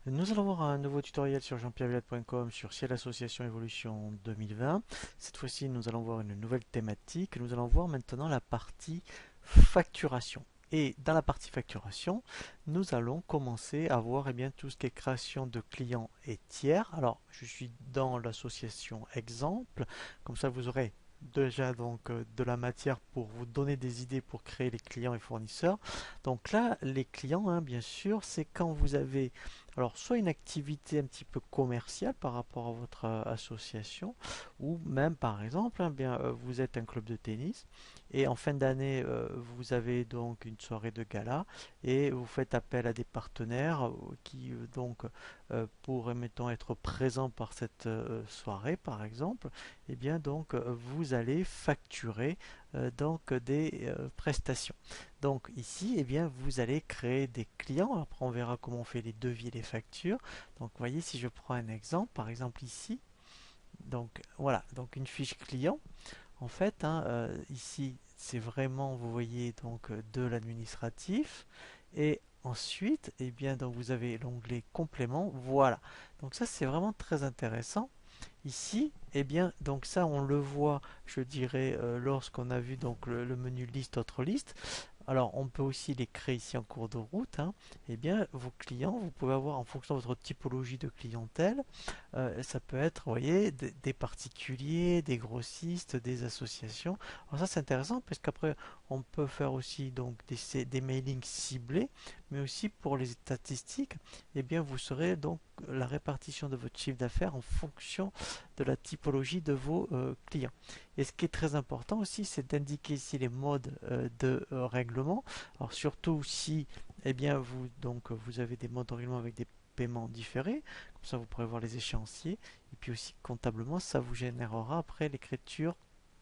Nous allons voir un nouveau tutoriel sur jeanpierrevillette.com sur Ciel Association Evolution 2020. Cette fois-ci, nous allons voir une nouvelle thématique. Nous allons voir maintenant la partie facturation. Et dans la partie facturation, nous allons commencer à voir bien, tout ce qui est création de clients et tiers. Alors, je suis dans l'association exemple. Comme ça, vous aurez déjà de la matière pour vous donner des idées pour créer les clients et fournisseurs. Donc là, les clients, bien sûr, c'est quand vous avez alors soit une activité un petit peu commerciale par rapport à votre association, ou même par exemple, vous êtes un club de tennis et en fin d'année vous avez donc une soirée de gala et vous faites appel à des partenaires qui pourraient mettons être présents par cette soirée par exemple, et bien donc vous allez facturer des prestations. Donc ici, eh bien, vous allez créer des clients. Après, on verra comment on fait les devis et les factures. Donc, vous voyez, si je prends un exemple, par exemple ici, donc voilà, donc une fiche client. En fait, ici, c'est vraiment, vous voyez, de l'administratif. Et ensuite, eh bien, donc vous avez l'onglet complément. Voilà. Donc ça, c'est vraiment très intéressant. Ici, eh bien, donc ça, on le voit, je dirais, lorsqu'on a vu le menu liste, autre liste. Alors, on peut aussi les créer ici en cours de route. Eh bien, vos clients, vous pouvez avoir en fonction de votre typologie de clientèle, ça peut être, vous voyez, des particuliers, des grossistes, des associations. Alors ça, c'est intéressant parce qu'après, on peut faire aussi des mailings ciblés, mais aussi pour les statistiques, eh bien, vous saurez donc la répartition de votre chiffre d'affaires en fonction de la typologie de vos clients. Et ce qui est très important aussi, c'est d'indiquer ici les modes de règlement. Alors surtout si eh bien, vous avez des modes de règlement avec des paiements différés, comme ça vous pourrez voir les échéanciers, et puis aussi comptablement, ça vous générera après l'écriture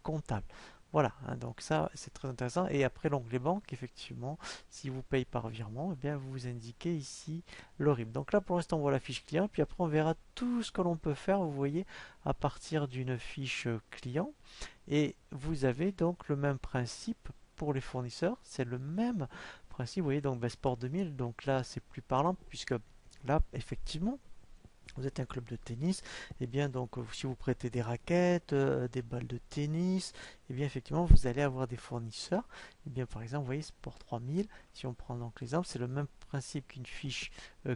comptable. Voilà, donc ça c'est très intéressant. Et après l'onglet banque, effectivement, si vous payez par virement, eh bien vous indiquez ici le RIB. Donc là pour l'instant on voit la fiche client, puis après on verra tout ce que l'on peut faire, vous voyez, à partir d'une fiche client. Et vous avez donc le même principe pour les fournisseurs, c'est le même principe, vous voyez, donc Sport 2000, donc là c'est plus parlant, puisque là effectivement vous êtes un club de tennis, et bien donc si vous prêtez des raquettes, des balles de tennis, et bien effectivement vous allez avoir des fournisseurs. Et bien par exemple, vous voyez Sport 3000, si on prend donc l'exemple, c'est le même principe qu'une fiche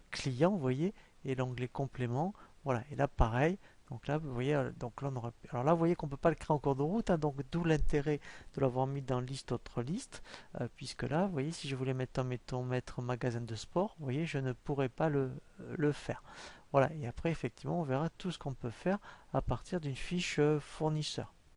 client, vous voyez, et l'onglet complément. Voilà, et là pareil. Donc là, vous voyez, donc là, alors là, vous voyez qu'on ne peut pas le créer en cours de route, donc d'où l'intérêt de l'avoir mis dans liste autre liste, puisque là, vous voyez, si je voulais mettons, mettre magasin de sport, vous voyez, je ne pourrais pas le faire. Voilà, et après, effectivement, on verra tout ce qu'on peut faire à partir d'une fiche fournisseur.